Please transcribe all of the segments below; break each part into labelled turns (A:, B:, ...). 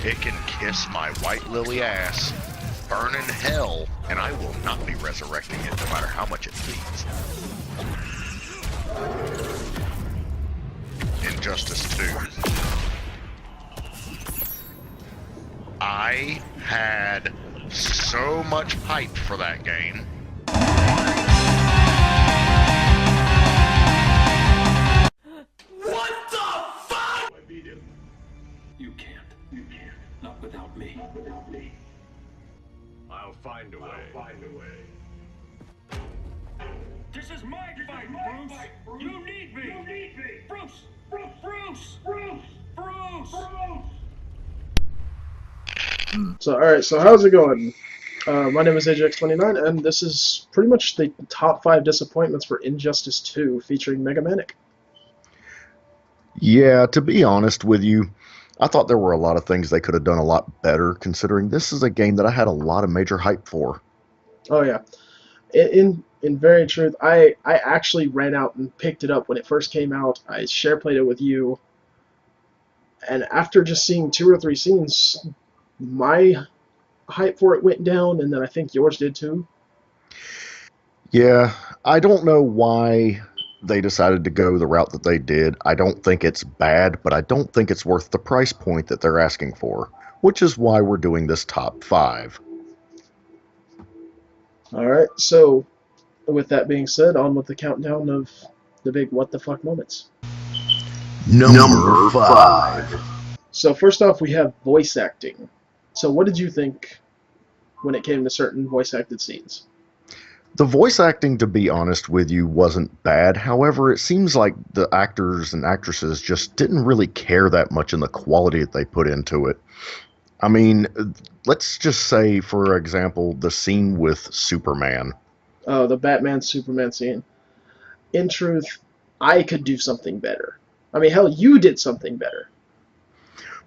A: It can kiss my white lily ass, burn in hell, and I will not be resurrecting it no matter how much it bleeds. Injustice 2. I had so much hype for that game.
B: What the fuck? I beat him. You can't. You can't. Not without me. Not without me. I'll find a way. I'll find a way. This is my fight, Bruce. You need me. You need me. Bruce. Bruce. Bruce. Bruce. Bruce.
C: So, alright, so how's it going? My name is AJX29, and this is pretty much the top 5 disappointments for Injustice 2, featuring Megamanic.
D: Yeah, to be honest with you, I thought there were a lot of things they could have done a lot better, considering this is a game that I had a lot of major hype for.
C: Oh yeah. In very truth, I actually ran out and picked it up when it first came out. I share played it with you, and after just seeing 2 or 3 scenes, my hype for it went down, and then I think yours did too.
D: Yeah, I don't know why they decided to go the route that they did. I don't think it's bad, but I don't think it's worth the price point that they're asking for, which is why we're doing this top 5.
C: Alright, so with that being said, on with the countdown of the big what the fuck moments.
D: Number 5.
C: So first off, we have voice acting. So what did you think when it came to certain voice acted scenes?
D: The voice acting, to be honest with you, wasn't bad. However, it seems like the actors and actresses just didn't really care that much in the quality that they put into it. I mean, let's just say, for example, the scene with Superman.
C: Oh, the Batman-Superman scene. In truth, I could do something better. I mean, hell, you did something better.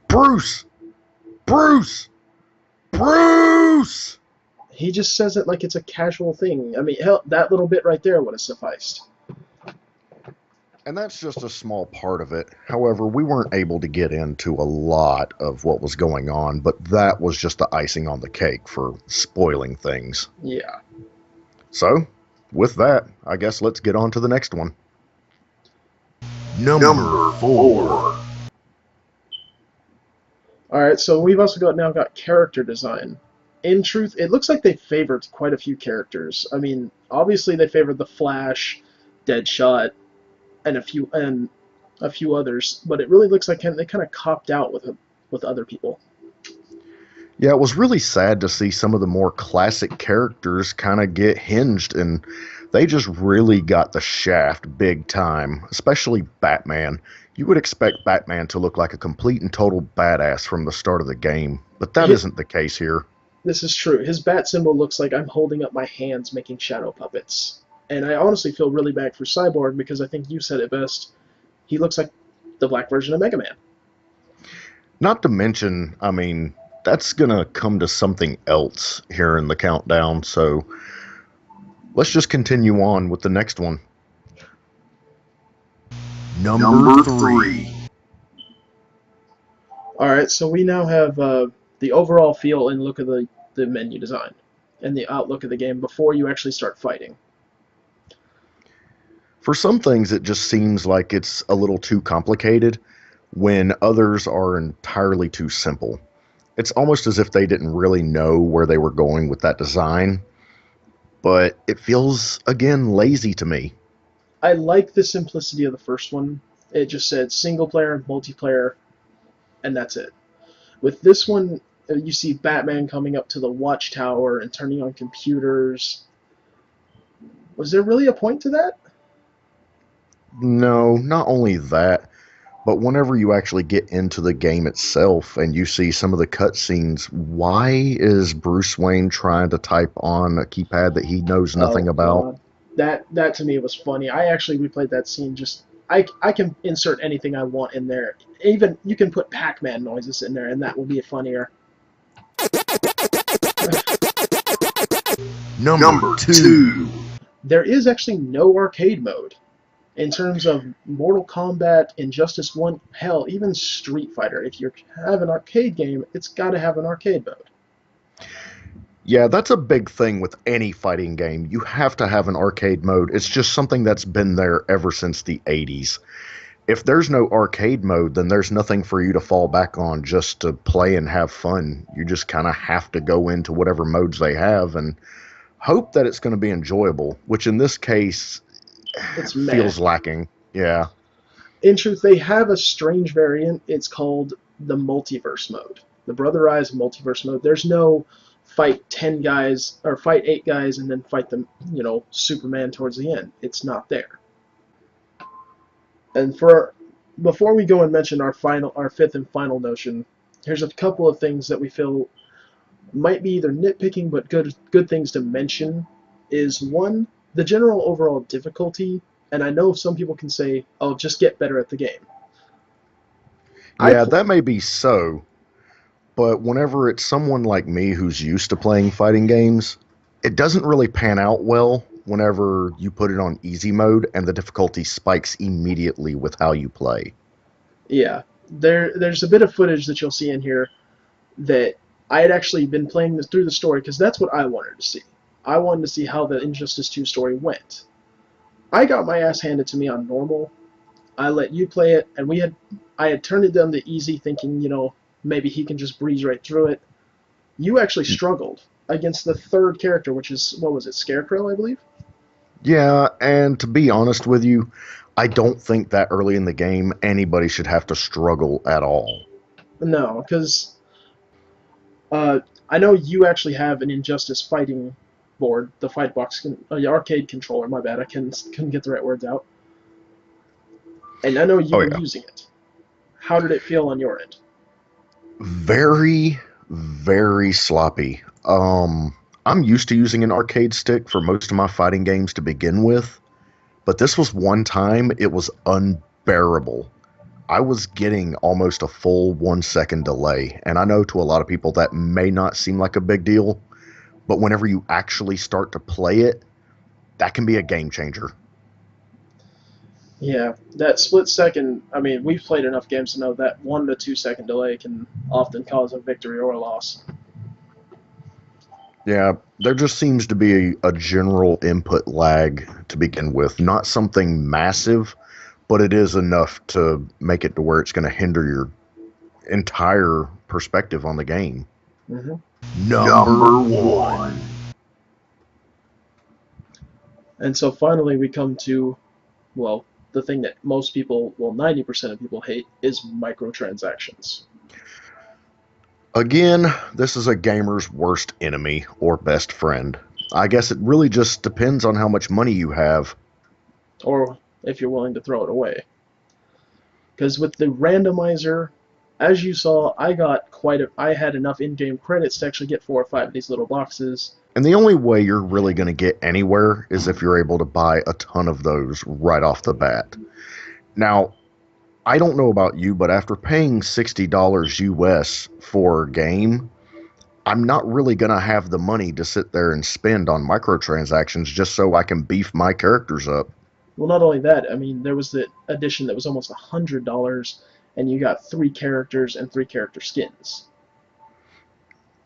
D: Bruce! Bruce! Bruce!
C: He just says it like it's a casual thing. I mean, hell, that little bit right there would have sufficed.
D: And that's just a small part of it. However, we weren't able to get into a lot of what was going on, but that was just the icing on the cake for spoiling things.
C: Yeah.
D: So, with that, I guess let's get on to the next one. Number 4.
C: Alright, so we've also now got character design. In truth, it looks like they favored quite a few characters. I mean, obviously they favored the Flash, Deadshot, and a few others, but it really looks like they kind of copped out with other people.
D: Yeah, it was really sad to see some of the more classic characters kind of get hinged, and they just really got the shaft big time, especially Batman. You would expect Batman to look like a complete and total badass from the start of the game, but that isn't the case here.
C: This is true. His bat symbol looks like I'm holding up my hands making shadow puppets. And I honestly feel really bad for Cyborg because I think you said it best. He looks like the black version of Mega Man.
D: Not to mention, I mean, that's gonna come to something else here in the countdown, so let's just continue on with the next one. Number 3.
C: Alright, so we now have the overall feel and look of the menu design and the outlook of the game before you actually start fighting.
D: For some things, it just seems like it's a little too complicated, when others are entirely too simple. It's almost as if they didn't really know where they were going with that design, but it feels, again, lazy to me.
C: I like the simplicity of the first one. It just said single player, multiplayer, and that's it. With this one, you see Batman coming up to the watchtower and turning on computers. Was there really a point to that?
D: No, not only that, but whenever you actually get into the game itself and you see some of the cutscenes, why is Bruce Wayne trying to type on a keypad that he knows nothing about?
C: God. That to me was funny. I actually replayed that scene. Just I can insert anything I want in there. Even you can put Pac-Man noises in there, and that will be funnier.
D: Number 2.
C: There is actually no arcade mode. In terms of Mortal Kombat, Injustice 1, hell, even Street Fighter, if you have an arcade game, it's got to have an arcade mode.
D: Yeah, that's a big thing with any fighting game. You have to have an arcade mode. It's just something that's been there ever since the 80s. If there's no arcade mode, then there's nothing for you to fall back on just to play and have fun. You just kind of have to go into whatever modes they have and hope that it's going to be enjoyable, which in this case
C: It's meh.
D: feels lacking. Yeah.
C: In truth, they have a strange variant. It's called the multiverse mode, the Brother Eyes multiverse mode. There's no fight 10 guys or fight 8 guys and then fight them, Superman towards the end. It's not there. And before we go and mention our fifth and final notion, here's a couple of things that we feel might be either nitpicking but good things to mention. Is one, the general overall difficulty, and I know some people can say, "Oh, just get better at the game."
D: Yeah, that may be so, but whenever it's someone like me who's used to playing fighting games, it doesn't really pan out well whenever you put it on easy mode and the difficulty spikes immediately with how you play.
C: Yeah, there's a bit of footage that you'll see in here that I had actually been playing this through the story because that's what I wanted to see. I wanted to see how the Injustice 2 story went. I got my ass handed to me on normal. I let you play it, and I had turned it down to easy, thinking, maybe he can just breeze right through it. You actually struggled against the third character, which is, what was it, Scarecrow, I believe?
D: Yeah, and to be honest with you, I don't think that early in the game anybody should have to struggle at all.
C: No, because I know you actually have an Injustice fighting board, the the arcade controller. My bad, I couldn't get the right words out. And I know you were using it. How did it feel on your end?
D: Very, very sloppy. I'm used to using an arcade stick for most of my fighting games to begin with, but this was one time it was unbearable. I was getting almost a full 1 second delay, and I know to a lot of people that may not seem like a big deal, but whenever you actually start to play it, that can be a game changer.
C: Yeah, that split second, I mean, we've played enough games to know that 1 to 2 second delay can often cause a victory or a loss.
D: Yeah, there just seems to be a general input lag to begin with. Not something massive, but it is enough to make it to where it's going to hinder your entire perspective on the game.
C: Mm-hmm.
D: Number one.
C: And so finally we come to, well, the thing that most people, well, 90% of people hate is microtransactions.
D: Again, this is a gamer's worst enemy or best friend. I guess it really just depends on how much money you have.
C: Or if you're willing to throw it away. Because with the randomizer, as you saw, I had enough in-game credits to actually get 4 or 5 of these little boxes.
D: And the only way you're really going to get anywhere is if you're able to buy a ton of those right off the bat. Now, I don't know about you, but after paying $60 US for a game, I'm not really going to have the money to sit there and spend on microtransactions just so I can beef my characters up.
C: Well, not only that, I mean, there was the edition that was almost $100, and you got 3 characters and 3 character skins.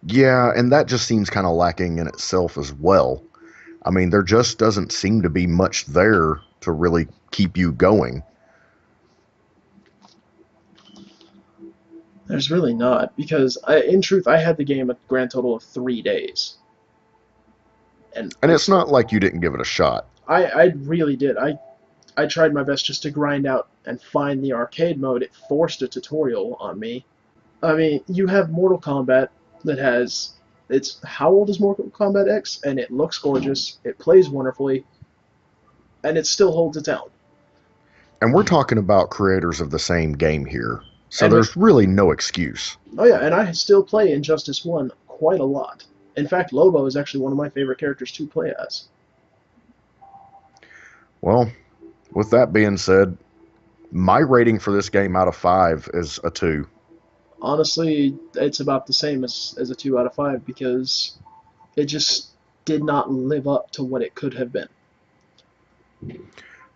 D: Yeah, and that just seems kind of lacking in itself as well. I mean, there just doesn't seem to be much there to really keep you going.
C: There's really not, because in truth, I had the game a grand total of 3 days. And
D: it's not like you didn't give it a shot.
C: I really did. I tried my best just to grind out and find the arcade mode. It forced a tutorial on me. I mean, you have Mortal Kombat that has... How old is Mortal Kombat X? And it looks gorgeous, it plays wonderfully, and it still holds its own.
D: And we're talking about creators of the same game here. So there's really no excuse.
C: Oh yeah, and I still play Injustice 1 quite a lot. In fact, Lobo is actually one of my favorite characters to play as.
D: Well, with that being said, my rating for this game out of 5 is a 2.
C: Honestly, it's about the same as a 2 out of 5 because it just did not live up to what it could have been.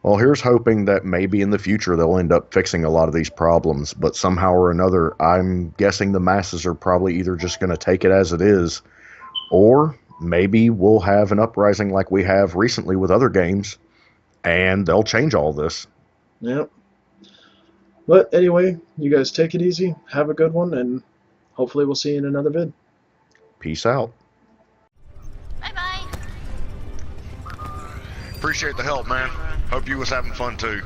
D: Well, here's hoping that maybe in the future they'll end up fixing a lot of these problems, but somehow or another, I'm guessing the masses are probably either just going to take it as it is, or maybe we'll have an uprising like we have recently with other games, and they'll change all this.
C: Yep. But anyway, you guys take it easy, have a good one, and hopefully we'll see you in another vid.
D: Peace out.
A: Appreciate the help, man. Hope you was having fun too.